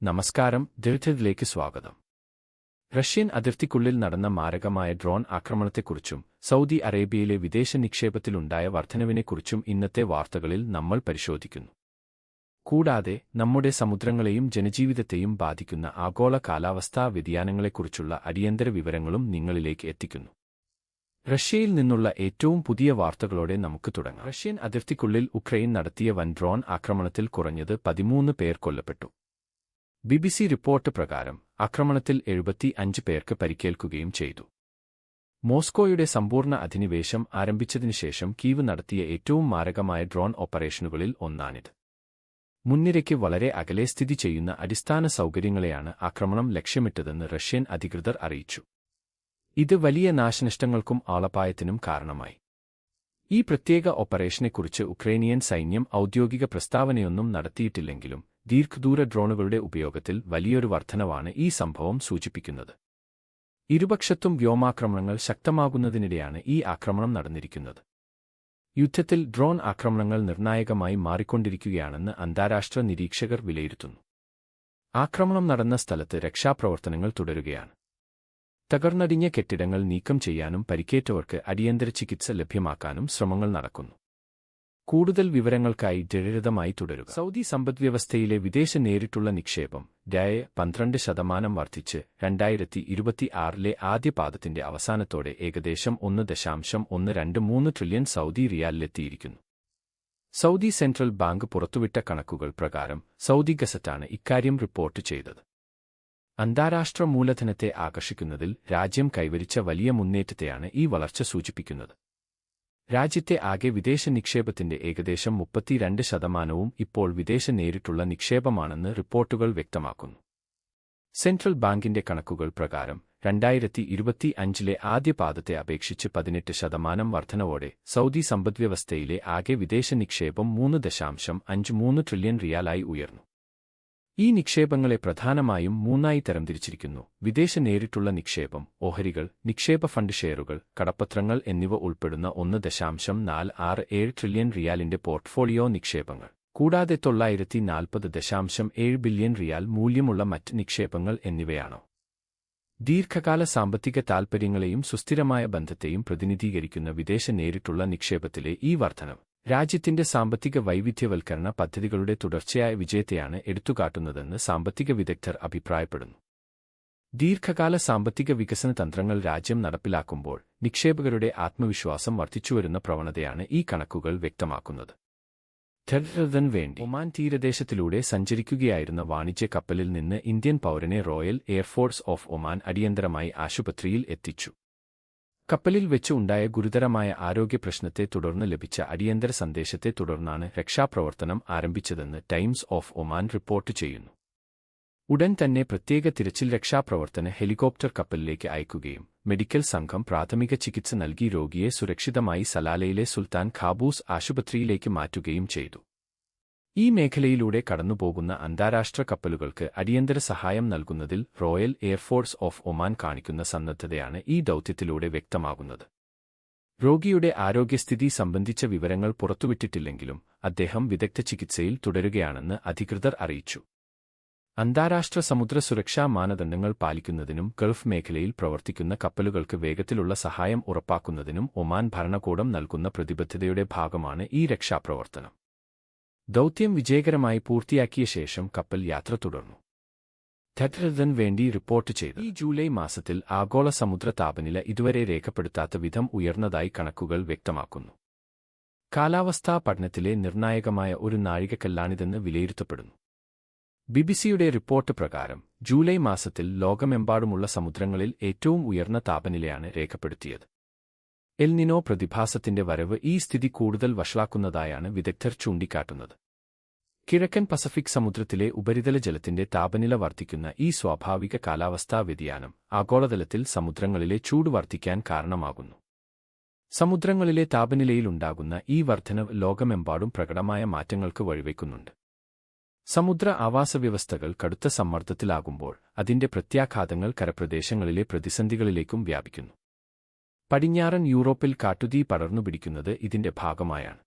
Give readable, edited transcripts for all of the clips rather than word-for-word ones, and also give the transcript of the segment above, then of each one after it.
നമസ്കാരം, ദീർഘത്തിലേക്ക് സ്വാഗതം. റഷ്യൻ അതിർത്തിക്കുള്ളിൽ നടന്ന മാരകമായ ഡ്രോൺ ആക്രമണത്തെക്കുറിച്ചും സൗദി അറേബ്യയിലെ വിദേശ നിക്ഷേപത്തിലുണ്ടായ വർധനവിനെക്കുറിച്ചും ഇന്നത്തെ വാർത്തകളിൽ നമ്മൾ പരിശോധിക്കുന്നു. കൂടാതെ നമ്മുടെ സമുദ്രങ്ങളെയും ജനജീവിതത്തെയും ബാധിക്കുന്ന ആഗോള കാലാവസ്ഥാ വ്യതിയാനങ്ങളെക്കുറിച്ചുള്ള അടിയന്തര വിവരങ്ങളും നിങ്ങളിലേക്ക് എത്തിക്കുന്നു. റഷ്യയിൽ നിന്നുള്ള ഏറ്റവും പുതിയ വാർത്തകളോടെ നമുക്ക് തുടങ്ങാം. റഷ്യൻ അതിർത്തിക്കുള്ളിൽ ഉക്രൈൻ നടത്തിയ വൻ ഡ്രോൺ ആക്രമണത്തിൽ കുറഞ്ഞത് 13 പേർ കൊല്ലപ്പെട്ടു. BBC റിപ്പോർട്ട് പ്രകാരം ആക്രമണത്തിൽ 75 പേർക്ക് പരിക്കേൽക്കുകയും ചെയ്തു. മോസ്കോയുടെ സമ്പൂർണ്ണ അധിനിവേശം ആരംഭിച്ചതിനുശേഷം കീവ് നടത്തിയ ഏറ്റവും മാരകമായ ഡ്രോൺ ഓപ്പറേഷനുകളിൽ ഒന്നാണിത്. മുൻനിരയ്ക്ക് വളരെ അകലെ സ്ഥിതി ചെയ്യുന്ന അടിസ്ഥാന സൗകര്യങ്ങളെയാണ് ആക്രമണം ലക്ഷ്യമിട്ടതെന്ന് റഷ്യൻ അധികൃതർ അറിയിച്ചു. ഇത് വലിയ നാശനഷ്ടങ്ങൾക്കും ആളപായത്തിനും കാരണമായി. ഈ പ്രത്യേക ഓപ്പറേഷനെക്കുറിച്ച് ഉക്രൈനിയൻ സൈന്യം ഔദ്യോഗിക പ്രസ്താവനയൊന്നും നടത്തിയിട്ടില്ലെങ്കിലും ദീർഘദൂര ഡ്രോണുകളുടെ ഉപയോഗത്തിൽ വലിയൊരു വർധനവാണ് ഈ സംഭവം സൂചിപ്പിക്കുന്നത്. ഇരുപക്ഷത്തും വ്യോമാക്രമണങ്ങൾ ശക്തമാകുന്നതിനിടെയാണ് ഈ ആക്രമണം നടന്നിരിക്കുന്നത്. യുദ്ധത്തിൽ ഡ്രോൺ ആക്രമണങ്ങൾ നിർണായകമായി മാറിക്കൊണ്ടിരിക്കുകയാണെന്ന് അന്താരാഷ്ട്ര നിരീക്ഷകർ വിലയിരുത്തുന്നു. ആക്രമണം നടന്ന സ്ഥലത്ത് രക്ഷാപ്രവർത്തനങ്ങൾ തുടരുകയാണ്. തകർന്നടിഞ്ഞ കെട്ടിടങ്ങൾ നീക്കം ചെയ്യാനും പരിക്കേറ്റവർക്ക് അടിയന്തര ചികിത്സ ലഭ്യമാക്കാനും ശ്രമങ്ങൾ നടക്കുന്നു. കൂടുതൽ വിവരങ്ങൾക്കായി ദൃഢമായി തുടരുക. സൗദി സമ്പദ്വ്യവസ്ഥയിലെ വിദേശ നേരിട്ടുള്ള നിക്ഷേപം 12% വർദ്ധിച്ച് 2026 ആദ്യ പാദത്തിന്റെ അവസാനത്തോടെ ഏകദേശം 1.123 ട്രില്യൺ സൗദി റിയാലിലെത്തിയിരിക്കുന്നു. സൗദി സെൻട്രൽ ബാങ്ക് പുറത്തുവിട്ട കണക്കുകൾ പ്രകാരം സൗദി ഗസറ്റാണ് ഇക്കാര്യം റിപ്പോർട്ട് ചെയ്തത്. അന്താരാഷ്ട്ര മൂലധനത്തെ ആകർഷിക്കുന്നതിൽ രാജ്യം കൈവരിച്ച വലിയ മുന്നേറ്റത്തെയാണ് ഈ വളർച്ച സൂചിപ്പിക്കുന്നത്. രാജ്യത്തെ ആകെ വിദേശ നിക്ഷേപത്തിന്റെ ഏകദേശം 32% ഇപ്പോൾ വിദേശ നേരിട്ടുള്ള നിക്ഷേപമാണെന്ന് റിപ്പോർട്ടുകൾ വ്യക്തമാക്കുന്നു. സെൻട്രൽ ബാങ്കിന്റെ കണക്കുകൾ പ്രകാരം 2025 ആദ്യ പാദത്തെ അപേക്ഷിച്ച് 18% വർധനവോടെ സൗദി സമ്പദ്വ്യവസ്ഥയിലെ ആകെ വിദേശ നിക്ഷേപം 3.53 ട്രില്യൺ റിയാലായി ഉയർന്നു. ഈ നിക്ഷേപങ്ങളെ പ്രധാനമായും മൂന്നായി തരംതിരിച്ചിരിക്കുന്നു: വിദേശ നേരിട്ടുള്ള നിക്ഷേപം, ഓഹരികൾ, നിക്ഷേപ ഫണ്ട് ഷെയറുകൾ, കടപ്പത്രങ്ങൾ എന്നിവ ഉൾപ്പെടുന്ന 1.467 ട്രില്യൺ റിയാലിന്റെ പോർട്ട്ഫോളിയോ നിക്ഷേപങ്ങൾ, കൂടാതെ 940.7 ബില്യൺ റിയാൽ മൂല്യമുള്ള മറ്റ് നിക്ഷേപങ്ങൾ എന്നിവയാണോ. ദീർഘകാല സാമ്പത്തിക താൽപ്പര്യങ്ങളെയും സുസ്ഥിരമായ ബന്ധത്തെയും പ്രതിനിധീകരിക്കുന്ന വിദേശ നേരിട്ടുള്ള നിക്ഷേപത്തിലെ ഈ വർധനവ് രാജ്യത്തിന്റെ സാമ്പത്തിക വൈവിധ്യവൽക്കരണ പദ്ധതികളുടെ തുടർച്ചയായ വിജയത്തെയാണ് എടുത്തുകാട്ടുന്നതെന്ന് സാമ്പത്തിക വിദഗ്ധർ അഭിപ്രായപ്പെടുന്നു. ദീർഘകാല സാമ്പത്തിക വികസന തന്ത്രങ്ങൾ രാജ്യം നടപ്പിലാക്കുമ്പോൾ നിക്ഷേപകരുടെ ആത്മവിശ്വാസം വർദ്ധിച്ചുവരുന്ന പ്രവണതയാണ് ഈ കണക്കുകൾ വ്യക്തമാക്കുന്നത്. വേണ്ടി ഒമാൻ തീരദേശത്തിലൂടെ സഞ്ചരിക്കുകയായിരുന്ന വാണിജ്യ കപ്പലിൽ നിന്ന് ഇന്ത്യൻ പൗരനെ റോയൽ എയർഫോഴ്സ് ഓഫ് ഒമാൻ അടിയന്തരമായി ആശുപത്രിയിൽ എത്തിച്ചു. കപ്പലിൽ വെച്ച് ഉണ്ടായ ഗുരുതരമായ ആരോഗ്യപ്രശ്നത്തെ തുടർന്ന് ലഭിച്ച അടിയന്തര സന്ദേശത്തെ തുടർന്നാണ് രക്ഷാപ്രവർത്തനം ആരംഭിച്ചതെന്ന് ടൈംസ് ഓഫ് ഒമാൻ റിപ്പോർട്ട് ചെയ്യുന്നു. ഉടൻ തന്നെ പ്രത്യേക തിരച്ചിൽ രക്ഷാപ്രവർത്തന ഹെലികോപ്റ്റർ കപ്പലിലേക്ക് അയക്കുകയും മെഡിക്കൽ സംഘം പ്രാഥമിക ചികിത്സ നൽകി രോഗിയെ സുരക്ഷിതമായി സലാലയിലെ സുൽത്താൻ ഖാബൂസ് ആശുപത്രിയിലേക്ക് മാറ്റുകയും ചെയ്തു. ഈ മേഖലയിലൂടെ കടന്നുപോകുന്ന അന്താരാഷ്ട്ര കപ്പലുകൾക്ക് അടിയന്തര സഹായം നൽകുന്നതിൽ റോയൽ എയർഫോഴ്സ് ഓഫ് ഒമാൻ കാണിക്കുന്ന സന്നദ്ധതയാണ് ഈ ദൗത്യത്തിലൂടെ വ്യക്തമാകുന്നത്. രോഗിയുടെ ആരോഗ്യസ്ഥിതി സംബന്ധിച്ച വിവരങ്ങൾ പുറത്തുവിട്ടിട്ടില്ലെങ്കിലും അദ്ദേഹം വിദഗ്ധ ചികിത്സയിൽ തുടരുകയാണെന്ന് അധികൃതർ അറിയിച്ചു. അന്താരാഷ്ട്ര സമുദ്ര സുരക്ഷാ മാനദണ്ഡങ്ങൾ പാലിക്കുന്നതിനും ഗൾഫ് മേഖലയിൽ പ്രവർത്തിക്കുന്ന കപ്പലുകൾക്ക് വേഗത്തിലുള്ള സഹായം ഉറപ്പാക്കുന്നതിനും ഒമാൻ ഭരണകൂടം നൽകുന്ന പ്രതിബദ്ധതയുടെ ഭാഗമാണ് ഈ രക്ഷാപ്രവർത്തനം. ദൗത്യം വിജയകരമായി പൂർത്തിയാക്കിയ ശേഷം കപ്പൽ യാത്ര തുടർന്നു. വേണ്ടി റിപ്പോർട്ട് ചെയ്തു. ഈ ജൂലൈ മാസത്തിൽ ആഗോള സമുദ്ര താപനില ഇതുവരെ രേഖപ്പെടുത്താത്ത വിധം ഉയർന്നതായി കണക്കുകൾ വ്യക്തമാക്കുന്നു. കാലാവസ്ഥാ പഠനത്തിലെ നിർണായകമായ ഒരു നാഴികക്കല്ലാണിതെന്ന് വിലയിരുത്തപ്പെടുന്നു. BBCയുടെ റിപ്പോർട്ട് പ്രകാരം ജൂലൈ മാസത്തിൽ ലോകമെമ്പാടുമുള്ള സമുദ്രങ്ങളിൽ ഏറ്റവും ഉയർന്ന താപനിലയാണ് രേഖപ്പെടുത്തിയത്. എൽ നിനോ പ്രതിഭാസത്തിന്റെ വരവ് ഈ സ്ഥിതി കൂടുതൽ വഷളാക്കുന്നതായാണ് വിദഗ്ധർ ചൂണ്ടിക്കാട്ടുന്നത്. കിഴക്കൻ പസഫിക് സമുദ്രത്തിലെ ഉപരിതല ജലത്തിന്റെ താപനില വർദ്ധിക്കുന്ന ഈ സ്വാഭാവിക കാലാവസ്ഥാ വ്യതിയാനം ആഗോളതലത്തിൽ സമുദ്രങ്ങളിലെ ചൂട് വർദ്ധിക്കാൻ കാരണമാകുന്നു. സമുദ്രങ്ങളിലെ താപനിലയിലുണ്ടാകുന്ന ഈ വർധനവ് ലോകമെമ്പാടും പ്രകടമായ മാറ്റങ്ങൾക്ക് വഴിവെക്കുന്നുണ്ട്. സമുദ്ര ആവാസവ്യവസ്ഥകൾ കടുത്ത സമ്മർദ്ദത്തിലാകുമ്പോൾ അതിന്റെ പ്രത്യാഘാതങ്ങൾ കരപ്രദേശങ്ങളിലെ പ്രതിസന്ധികളിലേക്കും വ്യാപിക്കുന്നു. പടിഞ്ഞാറൻ യൂറോപ്പിൽ കാട്ടുതീ പടർന്നുപിടിക്കുന്നത് ഇതിന്റെ ഭാഗമായാണ്.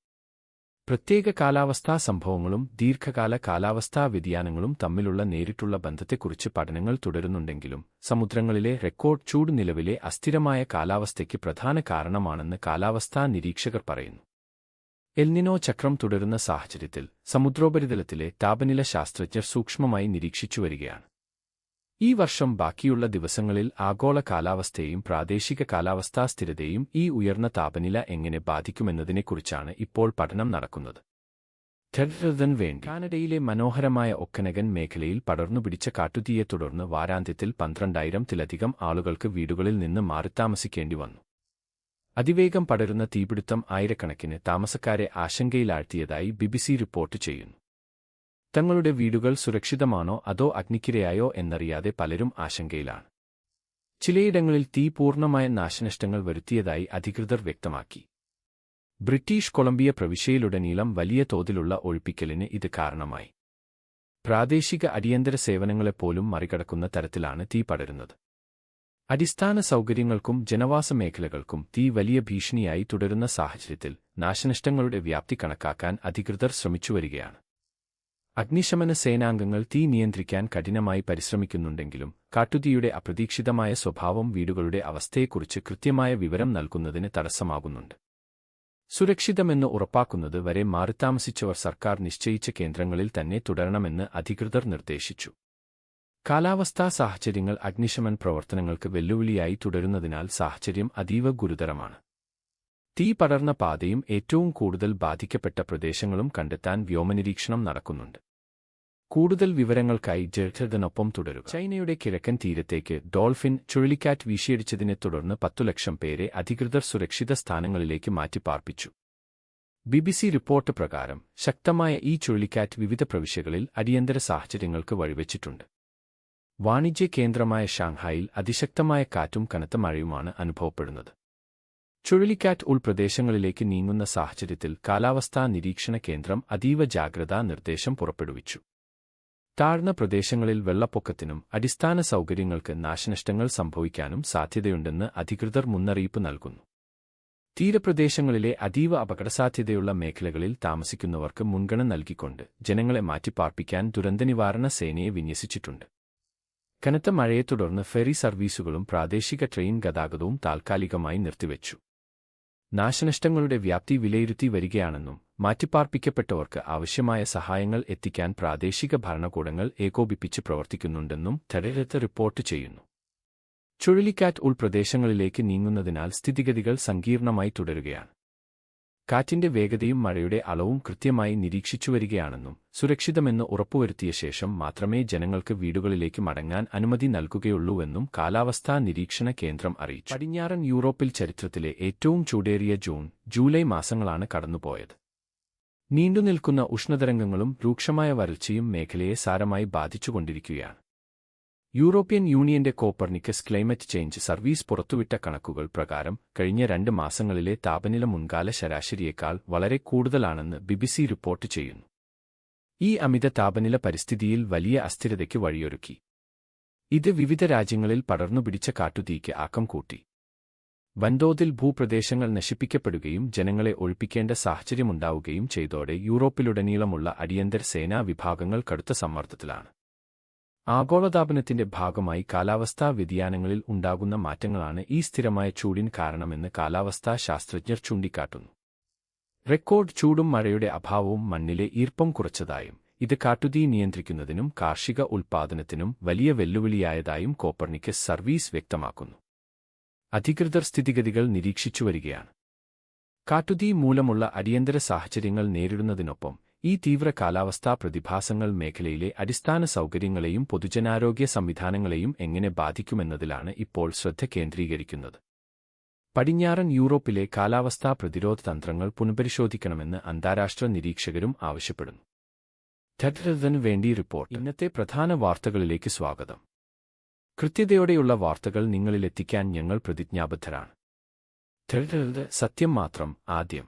പ്രത്യേക കാലാവസ്ഥാ സംഭവങ്ങളും ദീർഘകാല കാലാവസ്ഥാ വ്യതിയാനങ്ങളും തമ്മിലുള്ള നേരിട്ടുള്ള ബന്ധത്തെക്കുറിച്ച് പഠനങ്ങൾ തുടരുന്നുണ്ടെങ്കിലും സമുദ്രങ്ങളിലെ റെക്കോർഡ് ചൂട് നിലവിലെ അസ്ഥിരമായ കാലാവസ്ഥയ്ക്ക് പ്രധാന കാരണമാണെന്ന് കാലാവസ്ഥാ നിരീക്ഷകർ പറയുന്നു. എൽനിനോ ചക്രം തുടരുന്ന സാഹചര്യത്തിൽ സമുദ്രോപരിതലത്തിലെ താപനില ശാസ്ത്രജ്ഞർ സൂക്ഷ്മമായി നിരീക്ഷിച്ചുവരികയാണ്. ഈ വർഷം ബാക്കിയുള്ള ദിവസങ്ങളിൽ ആഗോള കാലാവസ്ഥയെയും പ്രാദേശിക കാലാവസ്ഥാ സ്ഥിരതയെയും ഈ ഉയർന്ന താപനില എങ്ങനെ ബാധിക്കുമെന്നതിനെക്കുറിച്ചാണ് ഇപ്പോൾ പഠനം നടക്കുന്നത്. കാനഡയിലെ മനോഹരമായ ഒക്കനഗൻ മേഖലയിൽ പടർന്നുപിടിച്ച കാട്ടുതീയെ തുടർന്ന് വാരാന്ത്യത്തിൽ 12,000-ത്തിലധികം ആളുകൾക്ക് വീടുകളിൽ നിന്ന് മാറിത്താമസിക്കേണ്ടി വന്നു. അതിവേഗം പടരുന്ന തീപിടുത്തം ആയിരക്കണക്കിന് താമസക്കാരെ ആശങ്കയിലാഴ്ത്തിയതായി BBC റിപ്പോർട്ട് ചെയ്യുന്നു. തങ്ങളുടെ വീടുകൾ സുരക്ഷിതമാണോ അതോ അഗ്നിക്കിരയായോ എന്നറിയാതെ പലരും ആശങ്കയിലാണ്. ചിലയിടങ്ങളിൽ തീ പൂർണ്ണമായ നാശനഷ്ടങ്ങൾ വരുത്തിയതായി അധികൃതർ വ്യക്തമാക്കി. ബ്രിട്ടീഷ് കൊളംബിയ പ്രവിശ്യയിലുടനീളം വലിയ തോതിലുള്ള ഒഴിപ്പിക്കലിന് ഇത് കാരണമായി. പ്രാദേശിക അടിയന്തര സേവനങ്ങളെപ്പോലും മറികടക്കുന്ന തരത്തിലാണ് തീ പടരുന്നത്. അടിസ്ഥാന സൗകര്യങ്ങൾക്കും ജനവാസ മേഖലകൾക്കും തീ വലിയ ഭീഷണിയായി തുടരുന്ന സാഹചര്യത്തിൽ നാശനഷ്ടങ്ങളുടെ വ്യാപ്തി കണക്കാക്കാൻ അധികൃതർ ശ്രമിച്ചുവരികയാണ്. അഗ്നിശമന സേനാംഗങ്ങൾ തീ നിയന്ത്രിക്കാൻ കഠിനമായി പരിശ്രമിക്കുന്നുണ്ടെങ്കിലും കാട്ടുതീയുടെ അപ്രതീക്ഷിതമായ സ്വഭാവം വീടുകളുടെ അവസ്ഥയെക്കുറിച്ച് കൃത്യമായ വിവരം നൽകുന്നതിന് തടസ്സമാകുന്നുണ്ട്. സുരക്ഷിതമെന്ന് ഉറപ്പാക്കുന്നത് വരെ മാറിത്താമസിച്ചവർ സർക്കാർ നിശ്ചയിച്ച കേന്ദ്രങ്ങളിൽ തന്നെ തുടരണമെന്ന് അധികൃതർ നിർദ്ദേശിച്ചു. കാലാവസ്ഥാ സാഹചര്യങ്ങൾ അഗ്നിശമന പ്രവർത്തനങ്ങൾക്ക് വെല്ലുവിളിയായി തുടരുന്നതിനാൽ സാഹചര്യം അതീവ ഗുരുതരമാണ്. തീ പടർന്ന പാതയും ഏറ്റവും കൂടുതൽ ബാധിക്കപ്പെട്ട പ്രദേശങ്ങളും കണ്ടെത്താൻ വ്യോമനിരീക്ഷണം നടക്കുന്നുണ്ട്. കൂടുതൽ വിവരങ്ങൾക്കായി ജേർഖനൊപ്പം തുടരുക. ചൈനയുടെ കിഴക്കൻ തീരത്തേക്ക് ഡോൾഫിൻ ചുഴലിക്കാറ്റ് വീശിയടിച്ചതിനെ തുടർന്ന് 10 ലക്ഷം പേരെ അധികൃതർ സുരക്ഷിത സ്ഥാനങ്ങളിലേക്ക് മാറ്റിപ്പാർപ്പിച്ചു. BBC റിപ്പോർട്ട് പ്രകാരം ശക്തമായ ഈ ചുഴലിക്കാറ്റ് വിവിധ പ്രവിശ്യകളിൽ അടിയന്തര സാഹചര്യങ്ങൾക്ക് വഴിവെച്ചിട്ടുണ്ട്. വാണിജ്യ കേന്ദ്രമായ ഷാങ്ഹായിൽ അതിശക്തമായ കാറ്റും കനത്ത മഴയുമാണ് അനുഭവപ്പെടുന്നത്. ചുഴലിക്കാറ്റ് ഉൾപ്രദേശങ്ങളിലേക്ക് നീങ്ങുന്ന സാഹചര്യത്തിൽ കാലാവസ്ഥാ നിരീക്ഷണ കേന്ദ്രം അതീവ ജാഗ്രതാ നിർദ്ദേശം പുറപ്പെടുവിച്ചു. താഴ്ന്ന പ്രദേശങ്ങളിൽ വെള്ളപ്പൊക്കത്തിനും അടിസ്ഥാന സൗകര്യങ്ങൾക്ക് നാശനഷ്ടങ്ങൾ സംഭവിക്കാനും സാധ്യതയുണ്ടെന്ന് അധികൃതർ മുന്നറിയിപ്പ് നൽകുന്നു. തീരപ്രദേശങ്ങളിലെ അതീവ അപകടസാധ്യതയുള്ള മേഖലകളിൽ താമസിക്കുന്നവർക്ക് മുൻഗണന നൽകിക്കൊണ്ട് ജനങ്ങളെ മാറ്റിപ്പാർപ്പിക്കാൻ ദുരന്തനിവാരണ സേനയെ വിന്യസിച്ചിട്ടുണ്ട്. കനത്ത മഴയെ തുടർന്ന് ഫെറി സർവീസുകളും പ്രാദേശിക ട്രെയിൻ ഗതാഗതവും താൽക്കാലികമായി നിർത്തിവെച്ചു. നാശനഷ്ടങ്ങളുടെ വ്യാപ്തി വിലയിരുത്തി വരികയാണെന്നും മാറ്റിപ്പാർപ്പിക്കപ്പെട്ടവർക്ക് ആവശ്യമായ സഹായങ്ങൾ എത്തിക്കാൻ പ്രാദേശിക ഭരണകൂടങ്ങൾ ഏകോപിപ്പിച്ച് പ്രവർത്തിക്കുന്നുണ്ടെന്നും ടെററിസ്റ്റ് റിപ്പോർട്ട് ചെയ്യുന്നു. ചുഴലിക്കാറ്റ് ഉൾപ്രദേശങ്ങളിലേക്ക് നീങ്ങുന്നതിനാൽ സ്ഥിതിഗതികൾ സങ്കീർണമായി തുടരുകയാണ്. കാറ്റിന്റെ വേഗതയും മഴയുടെ അളവും കൃത്യമായി നിരീക്ഷിച്ചുവരികയാണെന്നും സുരക്ഷിതമെന്ന് ഉറപ്പുവരുത്തിയ ശേഷം മാത്രമേ ജനങ്ങൾക്ക് വീടുകളിലേക്ക് മടങ്ങാൻ അനുമതി നൽകുകയുള്ളൂവെന്നും കാലാവസ്ഥാ നിരീക്ഷണ കേന്ദ്രം അറിയിച്ചു. പടിഞ്ഞാറൻ യൂറോപ്പിൽ ചരിത്രത്തിലെ ഏറ്റവും ചൂടേറിയ ജൂൺ, ജൂലൈ മാസങ്ങളാണ് കടന്നുപോയത്. നീണ്ടുനിൽക്കുന്ന ഉഷ്ണതരംഗങ്ങളും രൂക്ഷമായ വരൾച്ചയും മേഖലയെ സാരമായി ബാധിച്ചുകൊണ്ടിരിക്കുകയാണ്. യൂറോപ്യൻ യൂണിയന്റെ കോപ്പർനിക്കസ് ക്ലൈമറ്റ് ചേഞ്ച് സർവീസ് പുറത്തുവിട്ട കണക്കുകൾ പ്രകാരം കഴിഞ്ഞ 2 മാസങ്ങളിലെ താപനില മുൻകാല ശരാശരിയേക്കാൾ വളരെ കൂടുതലാണെന്ന് BBC റിപ്പോർട്ട് ചെയ്യുന്നു. ഈ അമിത താപനില പരിസ്ഥിതിയിൽ വലിയ അസ്ഥിരതയ്ക്ക് വഴിയൊരുക്കി. ഇത് വിവിധ രാജ്യങ്ങളിൽ പടർന്നുപിടിച്ച കാട്ടുതീയ്ക്ക് ആക്കം കൂട്ടി. വൻതോതിൽ ഭൂപ്രദേശങ്ങൾ നശിപ്പിക്കപ്പെടുകയും ജനങ്ങളെ ഒഴിപ്പിക്കേണ്ട സാഹചര്യമുണ്ടാവുകയും ചെയ്തോടെ യൂറോപ്പിലുടനീളമുള്ള അടിയന്തര സേനാ വിഭാഗങ്ങൾ കടുത്ത സമ്മർദ്ദത്തിലാണ്. ആഗോളതാപനത്തിന്റെ ഭാഗമായി കാലാവസ്ഥാ വ്യതിയാനങ്ങളിൽ ഉണ്ടാകുന്ന മാറ്റങ്ങളാണ് ഈ സ്ഥിരമായ ചൂടിന് കാരണമെന്ന് കാലാവസ്ഥാ ശാസ്ത്രജ്ഞർ ചൂണ്ടിക്കാട്ടുന്നു. റെക്കോർഡ് ചൂടും മഴയുടെ അഭാവവും മണ്ണിലെ ഈർപ്പം കുറച്ചതായും ഇത് കാട്ടുതീ നിയന്ത്രിക്കുന്നതിനും കാർഷിക ഉൽപ്പാദനത്തിനും വലിയ വെല്ലുവിളിയായതായും കോപ്പർനിക്കസ് സർവീസ് വ്യക്തമാക്കുന്നു. അധികൃതർ സ്ഥിതിഗതികൾ നിരീക്ഷിച്ചുവരികയാണ്. കാട്ടുതീ മൂലമുള്ള അടിയന്തര സാഹചര്യങ്ങൾ നേരിടുന്നതിനൊപ്പം ഈ തീവ്ര കാലാവസ്ഥാ പ്രതിഭാസങ്ങൾ മേഖലയിലെ അടിസ്ഥാന സൗകര്യങ്ങളെയും പൊതുജനാരോഗ്യ സംവിധാനങ്ങളെയും എങ്ങനെ ബാധിക്കുമെന്നതിലാണ് ഇപ്പോൾ ശ്രദ്ധ കേന്ദ്രീകരിക്കുന്നത്. പടിഞ്ഞാറൻ യൂറോപ്പിലെ കാലാവസ്ഥാ പ്രതിരോധ തന്ത്രങ്ങൾ പുനഃപരിശോധിക്കണമെന്ന് അന്താരാഷ്ട്ര നിരീക്ഷകരും ആവശ്യപ്പെടുന്നു. ടെററിന് വേണ്ടി റിപ്പോർട്ട്. ഇന്നത്തെ പ്രധാന വാർത്തകളിലേക്ക് സ്വാഗതം. കൃത്യതയോടെയുള്ള വാർത്തകൾ നിങ്ങളിലെത്തിക്കാൻ ഞങ്ങൾ പ്രതിജ്ഞാബദ്ധരാണ്. ടെററിന്റെ സത്യം മാത്രം. ആദ്യം